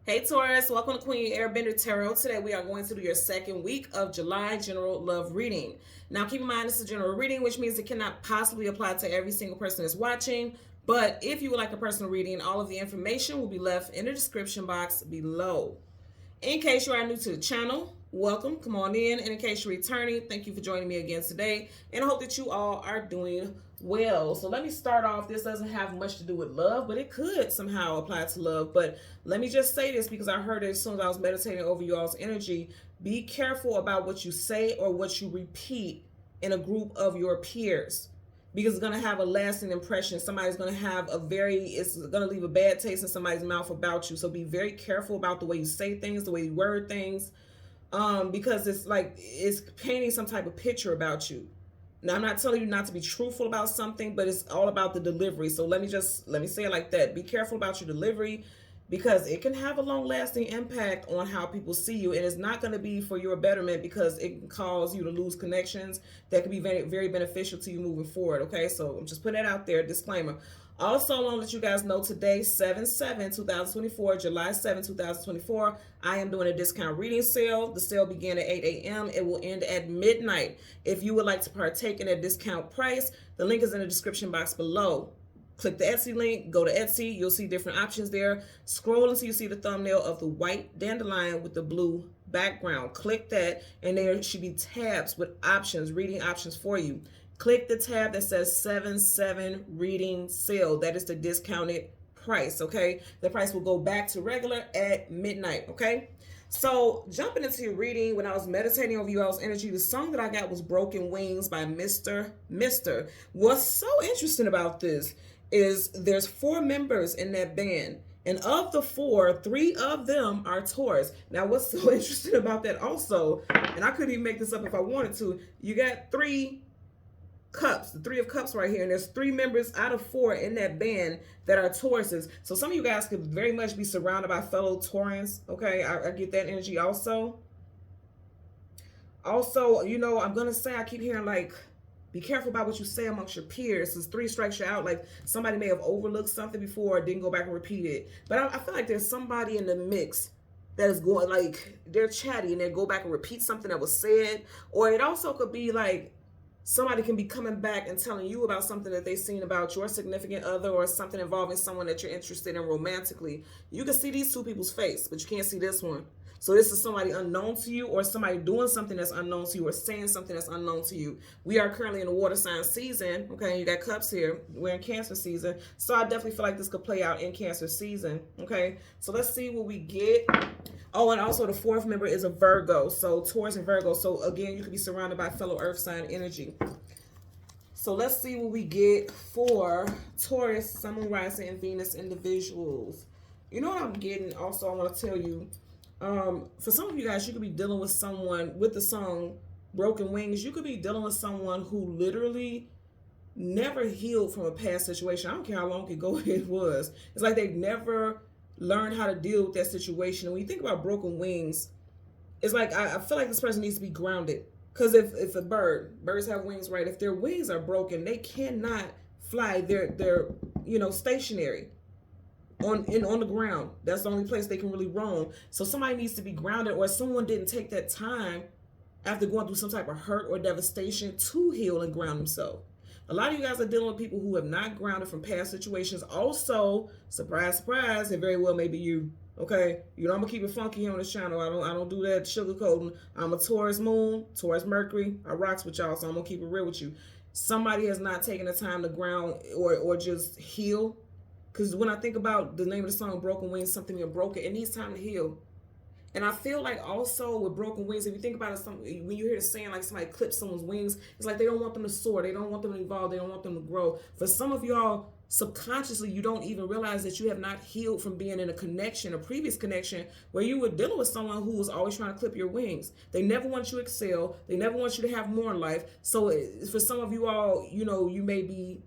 Hey Taurus, welcome to Queen Airbender Tarot. Today we are going to do your second week of July general love reading. Now keep in mind this is a general reading, which means it cannot possibly apply to every single person that's watching. But if you would like a personal reading, all of the information will be left in the description box below. In case you are new to the channel, welcome, come on in. And in case you're returning, thank you for joining me again today. And I hope that you all are doing well. So let me start off. This doesn't have much to do with love, but it could somehow apply to love. But let me just say this because I heard it as soon as I was meditating over you all's energy. Be careful about what you say or what you repeat in a group of your peers, because it's going to have a lasting impression. Somebody's going to have it's going to leave a bad taste in somebody's mouth about you. So be very careful about the way you say things, the way you word things, because it's painting some type of picture about you. Now, I'm not telling you not to be truthful about something, but it's all about the delivery. So let me say it like that. Be careful about your delivery, because it can have a long-lasting impact on how people see you, and it's not going to be for your betterment, because it can cause you to lose connections that could be very, very beneficial to you moving forward. Okay, so I'm just putting that out there, disclaimer. Also, I want to let you guys know today, 7/7/2024, July 7, 2024, I am doing a discount reading sale. The sale began at 8 a.m. It will end at midnight. If you would like to partake in a discount price, the link is in the description box below. Click the Etsy link, go to Etsy, you'll see different options there. Scroll until you see the thumbnail of the white dandelion with the blue background. Click that, and there should be tabs with options, reading options for you. Click the tab that says 7/7 reading sale. That is the discounted price, okay? The price will go back to regular at midnight, okay? So jumping into your reading, when I was meditating over you all's energy, the song that I got was Broken Wings by Mr. Mister. What's so interesting about this is there's 4 members in that band. And of the 4, 3 of them are Taurus. Now, what's so interesting about that also, and I couldn't even make this up if I wanted to, you got 3 cups, the 3 of cups right here, and there's 3 members out of 4 in that band that are Tauruses. So some of you guys could very much be surrounded by fellow Taurans. Okay, I get that energy also. Also, you know, I'm gonna say, I keep hearing like, be careful about what you say amongst your peers. Since 3 strikes you out, like somebody may have overlooked something before or didn't go back and repeat it. But I feel like there's somebody in the mix that is going, like, they're chatty and they go back and repeat something that was said. Or it also could be like somebody can be coming back and telling you about something that they've seen about your significant other, or something involving someone that you're interested in romantically. You can see these 2 people's face, but you can't see this one. So this is somebody unknown to you, or somebody doing something that's unknown to you, or saying something that's unknown to you. We are currently in the water sign season, okay? You got cups here. We're in Cancer season. So I definitely feel like this could play out in Cancer season, okay? So let's see what we get. Oh, and also the 4th member is a Virgo. So Taurus and Virgo. So again, you could be surrounded by fellow earth sign energy. So let's see what we get for Taurus, Sun, Moon, Rising, and Venus individuals. You know what I'm getting? Also, I want to tell you, for some of you guys, you could be dealing with someone with the song Broken Wings. You could be dealing with someone who literally never healed from a past situation. I don't care how long ago it was. It's like they've never learned how to deal with that situation. And when you think about broken wings, it's like I feel like this person needs to be grounded. Because if a birds have wings, right? If their wings are broken, they cannot fly. They're stationary on the ground. That's the only place they can really roam. So somebody needs to be grounded, or someone didn't take that time after going through some type of hurt or devastation to heal and ground themselves. A lot of you guys are dealing with people who have not grounded from past situations. Also, surprise, surprise, it very well may be you. Okay, you know, I'm gonna keep it funky here on this channel. I don't do that sugarcoating. I'm a Taurus moon, Taurus Mercury. I rocks with y'all, so I'm gonna keep it real with you. Somebody has not taken the time to ground or just heal. Because when I think about the name of the song, Broken Wings, something being broken, it needs time to heal. And I feel like also with broken wings, if you think about it, when you hear the saying like somebody clips someone's wings, it's like they don't want them to soar, they don't want them to evolve, they don't want them to grow. For some of y'all, subconsciously, you don't even realize that you have not healed from being in a connection, a previous connection, where you were dealing with someone who was always trying to clip your wings. They never want you to excel. They never want you to have more in life. So for some of you all, you know, you may be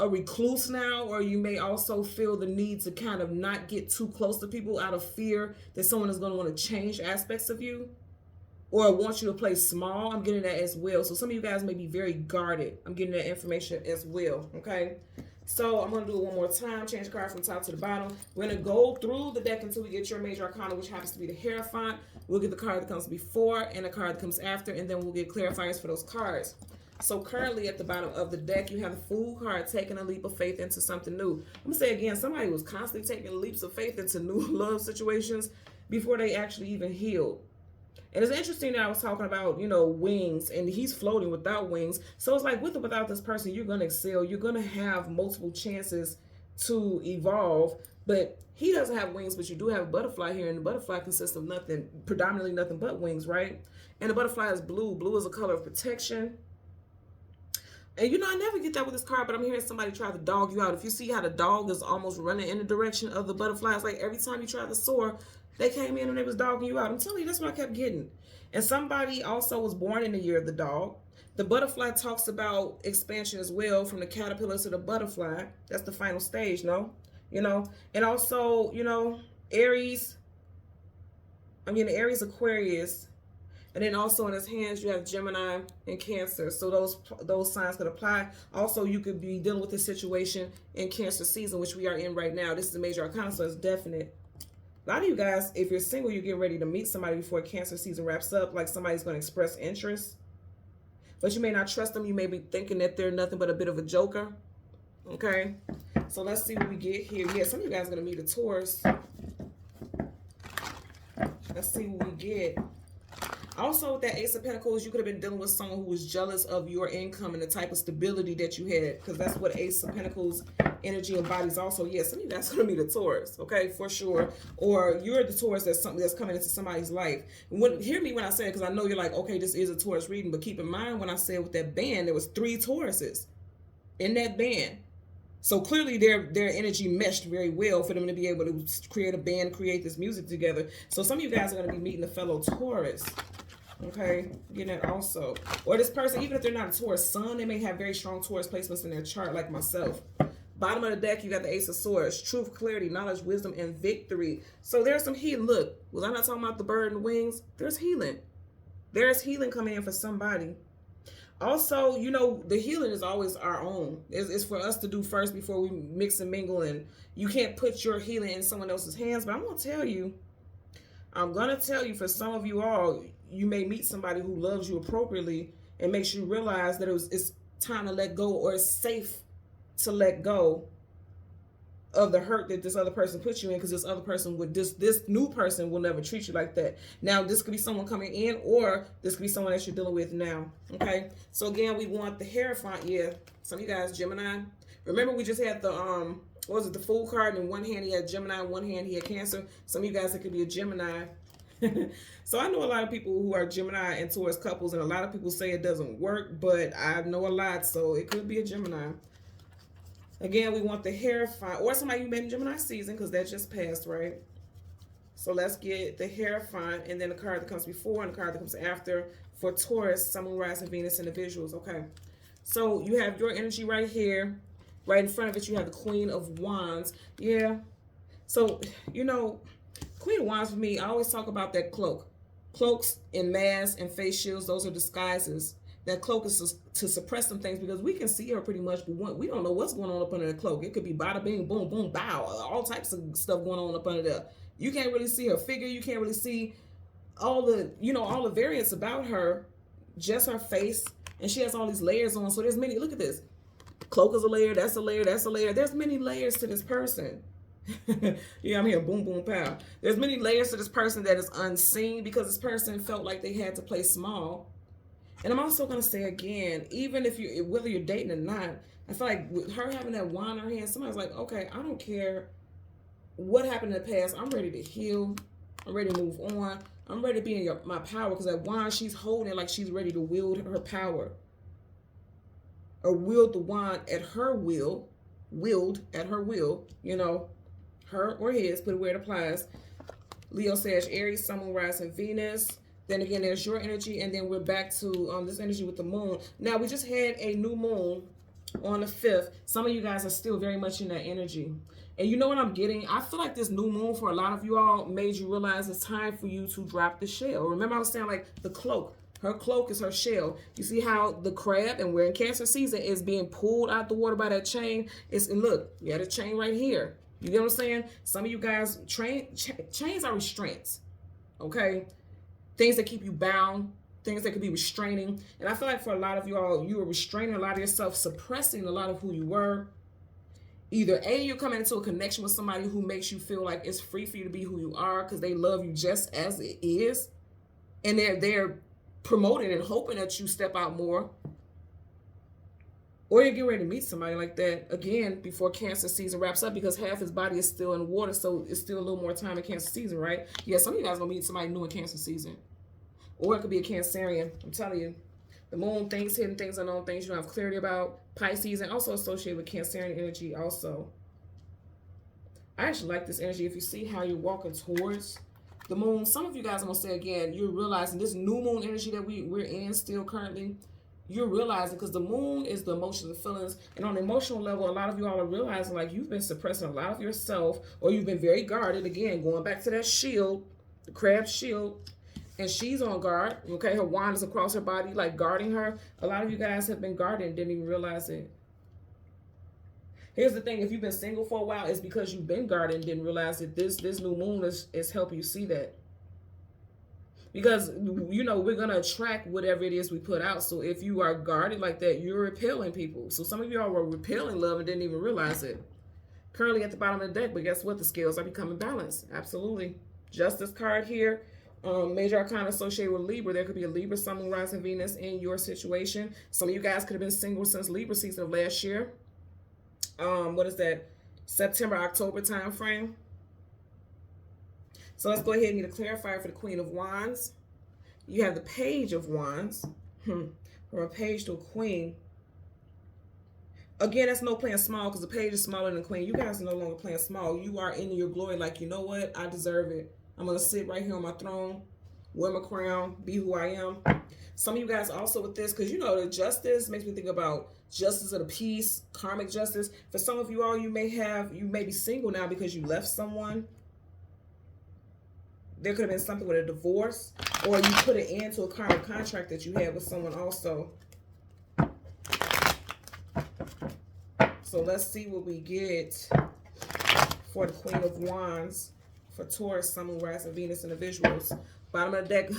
a recluse now, or you may also feel the need to kind of not get too close to people out of fear that someone is going to want to change aspects of you or want you to play small. I'm getting that as well. So some of you guys may be very guarded. I'm getting that information as well, okay? So I'm going to do it one more time. Change the card from top to the bottom. We're going to go through the deck until we get your major arcana, which happens to be the Hierophant. We'll get the card that comes before and the card that comes after, and then we'll get clarifiers for those cards. So currently at the bottom of the deck, you have the Fool card, taking a leap of faith into something new. I'm going to say again, somebody was constantly taking leaps of faith into new love situations before they actually even healed. And it's interesting that I was talking about, you know, wings, and he's floating without wings. So it's like with or without this person, you're going to excel. You're going to have multiple chances to evolve. But he doesn't have wings, but you do have a butterfly here. And the butterfly consists of nothing, predominantly nothing but wings, right? And the butterfly is blue. Blue is a color of protection. And, you know, I never get that with this card, but I'm hearing somebody try to dog you out. If you see how the dog is almost running in the direction of the butterfly, it's like every time you try to soar, they came in and they was dogging you out. I'm telling you, that's what I kept getting. And somebody also was born in the year of the dog. The butterfly talks about expansion as well, from the caterpillar to the butterfly. That's the final stage, no? You know? And also, you know, Aries, Aquarius. And then also in his hands, you have Gemini and Cancer. So those signs could apply. Also, you could be dealing with this situation in Cancer season, which we are in right now. This is a major arcana, so it's definite. A lot of you guys, if you're single, you're getting ready to meet somebody before Cancer season wraps up. Like somebody's going to express interest. But you may not trust them. You may be thinking that they're nothing but a bit of a joker. Okay? So let's see what we get here. Yeah, some of you guys are going to meet a Taurus. Let's see what we get. Also, with that Ace of Pentacles, you could have been dealing with someone who was jealous of your income and the type of stability that you had, because that's what Ace of Pentacles energy embodies also. Yes, some of you guys are going to meet a Taurus, okay, for sure. Or you're the Taurus that's something that's coming into somebody's life. Hear me when I say it, because I know you're like, okay, this is a Taurus reading, but keep in mind when I said with that band, there was 3 Tauruses in that band. So clearly their energy meshed very well for them to be able to create a band, create this music together. So some of you guys are going to be meeting a fellow Taurus. Okay, getting that also. Or this person, even if they're not a Taurus sun, they may have very strong Taurus placements in their chart, like myself. Bottom of the deck, you got the Ace of Swords. Truth, clarity, knowledge, wisdom, and victory. So there's some healing. Look, was I not talking about the bird and the wings? There's healing. There's healing coming in for somebody. Also, you know, the healing is always our own. It's for us to do first before we mix and mingle. And you can't put your healing in someone else's hands. But I'm going to tell you, for some of you all, you may meet somebody who loves you appropriately and makes you realize that it's time to let go, or it's safe to let go of the hurt that this other person put you in, because this other person this new person will never treat you like that. Now, this could be someone coming in, or this could be someone that you're dealing with now. Okay, so again, we want the Hierophant. Yeah, some of you guys, Gemini. Remember, we just had the what was it, the Fool card? In one hand he had Gemini, in one hand he had Cancer. Some of you guys, it could be a Gemini. So I know a lot of people who are Gemini and Taurus couples, and a lot of people say it doesn't work, but I know a lot, so it could be a Gemini. Again, we want the Hierophant, or somebody you met in Gemini season, because that just passed, right? So let's get the Hierophant, and then the card that comes before and the card that comes after for Taurus, Sun, Moon, Rising, Venus, individuals. Okay, so you have your energy right here. Right in front of it, you have the Queen of Wands. Yeah, so, you know, Queen of Wands for me, I always talk about that cloak. Cloaks and masks and face shields, those are disguises. That cloak is to suppress some things, because we can see her pretty much, but we don't know what's going on up under the cloak. It could be bada bing, boom, boom, bow, all types of stuff going on up under there. You can't really see her figure. You can't really see all the, you know, all the variants about her, just her face. And she has all these layers on. So there's many, look at this. Cloak is a layer, that's a layer, that's a layer. There's many layers to this person. Yeah, I'm here, boom, boom, pow. There's many layers to this person that is unseen, because this person felt like they had to play small. And I'm also going to say again, even if you, whether you're dating or not, I feel like with her having that wand in her hand, somebody's like, okay, I don't care what happened in the past. I'm ready to heal. I'm ready to move on. I'm ready to be in my power, because that wand, she's holding it like she's ready to wield her power. Or wield the wand at her will, you know, her or his, put it where it applies. Leo, Sag, Aries, Sun, Moon, Rising, Venus. Then again, there's your energy, and then we're back to this energy with the moon. Now, we just had a new moon on the 5th. Some of you guys are still very much in that energy. And you know what I'm getting? I feel like this new moon, for a lot of you all, made you realize it's time for you to drop the shell. Remember I was saying, like, the cloak. Her cloak is her shell. You see how the crab, and we're in Cancer season, is being pulled out the water by that chain. And look, you got a chain right here. You get what I'm saying? Some of you guys, chains are restraints, okay? Things that keep you bound, things that could be restraining. And I feel like for a lot of you all, you are restraining a lot of yourself, suppressing a lot of who you were. Either A, you're coming into a connection with somebody who makes you feel like it's free for you to be who you are because they love you just as it is. And they're promoting and hoping that you step out more. Or you're getting ready to meet somebody like that, again, before Cancer season wraps up, because half his body is still in water, so it's still a little more time in Cancer season, right? Yeah, some of you guys are going to meet somebody new in Cancer season. Or it could be a Cancerian. I'm telling you. The moon, things hidden, things unknown, things you don't have clarity about. Pisces, and also associated with Cancerian energy also. I actually like this energy. If you see how you're walking towards the moon, some of you guys, I'm going to say again, you're realizing this new moon energy that we're in still currently, you're realizing, because the moon is the emotions and feelings, and on an emotional level, a lot of you all are realizing like you've been suppressing a lot of yourself, or you've been very guarded. Again, going back to that shield, the crab shield, and she's on guard, okay? Her wand is across her body, like guarding her. A lot of you guys have been guarded and didn't even realize it. Here's the thing, if you've been single for a while, it's because you've been guarded and didn't realize that this new moon is helping you see that. Because, you know, we're going to attract whatever it is we put out. So if you are guarded like that, you're repelling people. So some of y'all were repelling love and didn't even realize it. Currently at the bottom of the deck, but guess what? The scales are becoming balanced. Absolutely. Justice card here. Major arcana associated with Libra. There could be a Libra, Sun, Moon, Rising, Venus in your situation. Some of you guys could have been single since Libra season of last year. What is that? September, October time frame. So let's go ahead and get a clarifier for the Queen of Wands. You have the Page of Wands. From a page to a queen. Again, that's no playing small, because the page is smaller than the queen. You guys are no longer playing small. You are in your glory like, you know what? I deserve it. I'm going to sit right here on my throne, wear my crown, be who I am. Some of you guys also with this, because you know the justice makes me think about justice of the peace, karmic justice. For some of you all, you may be single now because you left someone. There could have been something with a divorce, or you put an end to a karmic contract that you had with someone also. So let's see what we get for the Queen of Wands, for Taurus, Sun, Moon, Rising, Venus individuals. Bottom of the deck.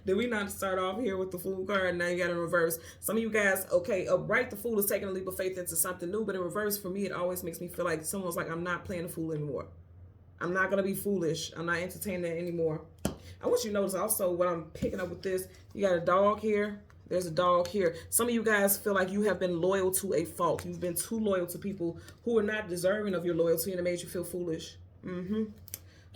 Did we not start off here with the Fool card? Now you got in reverse. Some of you guys, okay, upright, the Fool is taking a leap of faith into something new, but in reverse, for me, it always makes me feel like someone's like, I'm not playing the fool anymore. I'm not going to be foolish. I'm not entertaining that anymore. I want you to notice also what I'm picking up with this. You got a dog here. There's a dog here. Some of you guys feel like you have been loyal to a fault. You've been too loyal to people who are not deserving of your loyalty, and it made you feel foolish.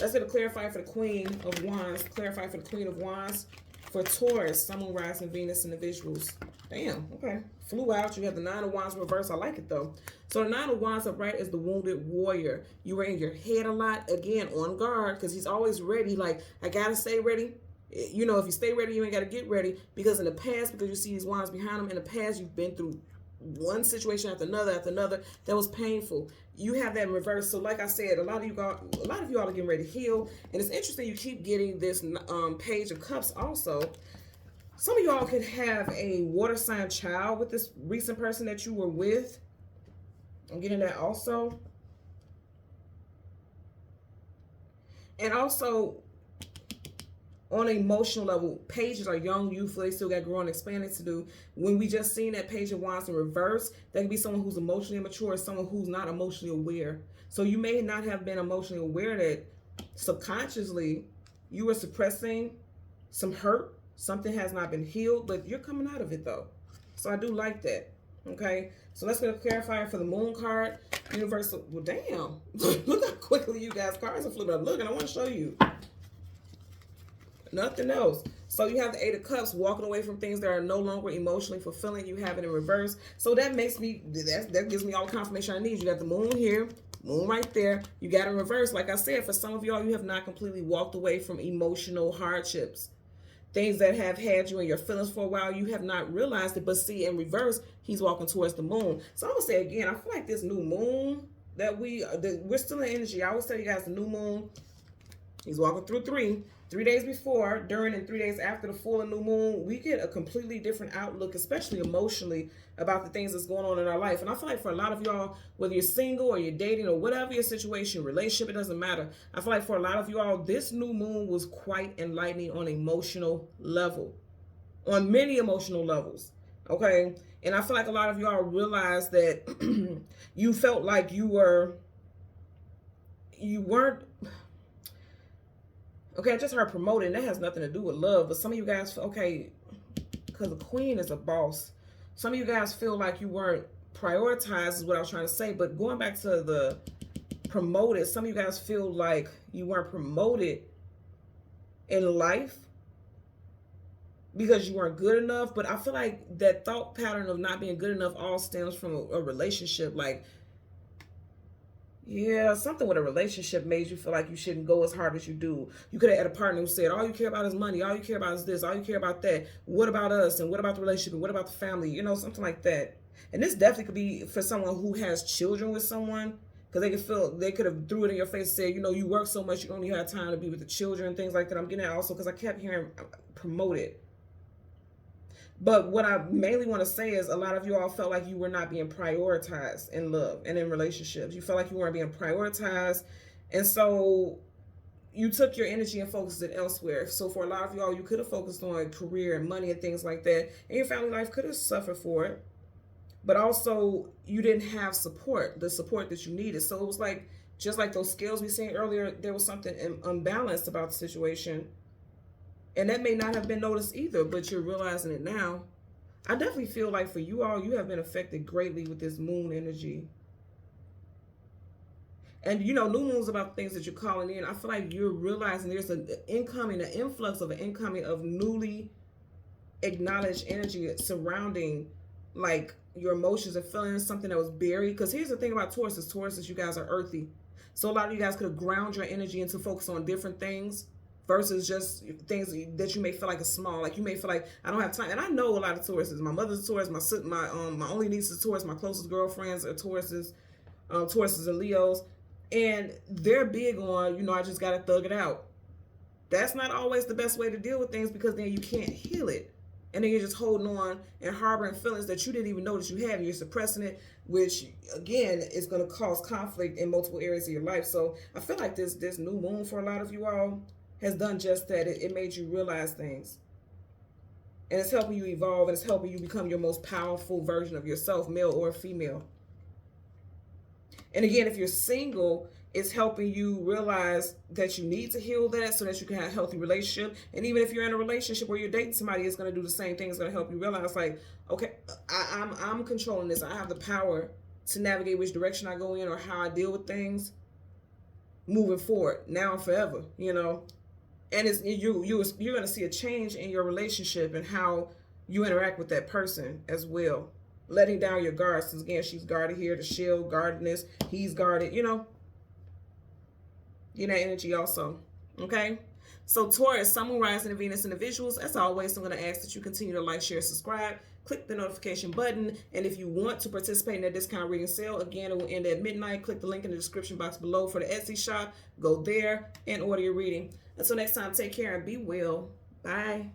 Let's get a clarifier for the Queen of Wands. Clarify for the Queen of Wands. For Taurus, Sun, Moon, Rising, Venus individuals. Damn, okay. Flew out. You have the Nine of Wands reverse. I like it though. So the Nine of Wands upright is the wounded warrior. You were in your head a lot. Again, on guard, because he's always ready. Like, I gotta stay ready. You know, if you stay ready, you ain't gotta get ready. Because in the past, because you see these wands behind him, in the past, you've been through one situation after another that was painful. You have that in reverse. So like I said, a lot of you all are getting ready to heal. And it's interesting you keep getting this Page of Cups also. Some of y'all could have a water sign child with this recent person that you were with. I'm getting that also. And also, on an emotional level, pages are young, youthful, they still got growing, expanding to do. When we just seen that Page of Wands in reverse, that could be someone who's emotionally immature or someone who's not emotionally aware. So you may not have been emotionally aware that subconsciously you were suppressing some hurt. Something has not been healed, but you're coming out of it though. So I do like that. Okay, so let's get a clarifier for the Moon card. Universal, well damn. Look how quickly you guys cards are flipping up. Look, and I want to show you. Nothing else. So you have the Eight of Cups, walking away from things that are no longer emotionally fulfilling. You have it in reverse. So that makes me, that gives me all the confirmation I need. You got the Moon here, Moon right there. You got it in reverse. Like I said, for some of y'all, you have not completely walked away from emotional hardships. Things that have had you in your feelings for a while, you have not realized it. But see, in reverse, he's walking towards the moon. So I'm going to say again, I feel like this new moon that we're still in energy. I always tell you guys the new moon He's walking through 3 days before, during, and 3 days after the full and new moon. We get a completely different outlook, especially emotionally, about the things that's going on in our life. And I feel like for a lot of y'all, whether you're single or you're dating or whatever your situation, relationship, it doesn't matter. I feel like for a lot of y'all, this new moon was quite enlightening on an emotional level, on many emotional levels. Okay. And I feel like a lot of y'all realize that you felt like you weren't. Okay, I just heard promoted, and that has nothing to do with love. But some of you guys, okay, because the queen is a boss. Some of you guys feel like you weren't prioritized, is what I was trying to say. But going back to the promoted, some of you guys feel like you weren't promoted in life because you weren't good enough. But I feel like that thought pattern of not being good enough all stems from a relationship. Like, yeah, something with a relationship made you feel like you shouldn't go as hard as you do. You could have had a partner who said, all you care about is money, all you care about is this, all you care about that. What about us? And what about the relationship? And what about the family? You know, something like that. And this definitely could be for someone who has children with someone, because they could have threw it in your face and said, you know, you work so much, you only have time to be with the children and things like that. I'm getting at also because I kept hearing promoted. But what I mainly want to say is a lot of you all felt like you were not being prioritized in love and in relationships. You felt like you weren't being prioritized. And so you took your energy and focused it elsewhere. So for a lot of y'all, you could have focused on career and money and things like that. And your family life could have suffered for it. But also you didn't have support, the support that you needed. So it was like, just like those scales we seen earlier, there was something unbalanced about the situation. And that may not have been noticed either, but you're realizing it now. I definitely feel like for you all, you have been affected greatly with this moon energy. And, you know, new moon's about things that you're calling in. I feel like you're realizing there's an influx of an incoming of newly acknowledged energy surrounding, like, your emotions and feelings, something that was buried. Because here's the thing about Tauruses, you guys are earthy. So a lot of you guys could have ground your energy into focus on different things versus just things that you may feel like are small. Like you may feel like I don't have time. And I know a lot of Tauruses. My mother's a Taurus. My only niece is a Taurus. My closest girlfriends are Tauruses. Tauruses and Leos, and they're big on, you know, I just gotta thug it out. That's not always the best way to deal with things, because then you can't heal it, and then you're just holding on and harboring feelings that you didn't even know that you have, and you're suppressing it, which again is going to cause conflict in multiple areas of your life. So I feel like this new moon for a lot of you all has done just that. It made you realize things, and it's helping you evolve, and it's helping you become your most powerful version of yourself, male or female. And again, if you're single, it's helping you realize that you need to heal that so that you can have a healthy relationship. And even if you're in a relationship where you're dating somebody, it's going to do the same thing. It's going to help you realize, like, okay, I'm controlling this. I have the power to navigate which direction I go in or how I deal with things moving forward, now and forever, you know. And it's you're going to see a change in your relationship and how you interact with that person as well. Letting down your guards, because again, she's guarded here, the shield, guardedness, he's guarded, you know. Get that energy also. Okay. So Taurus, Sun, Moon, Rising, and Venus individuals, as always, I'm going to ask that you continue to like, share, subscribe, click the notification button. And if you want to participate in that discount reading sale, again, it will end at midnight. Click the link in the description box below for the Etsy shop. Go there and order your reading. Until next time, take care and be well. Bye.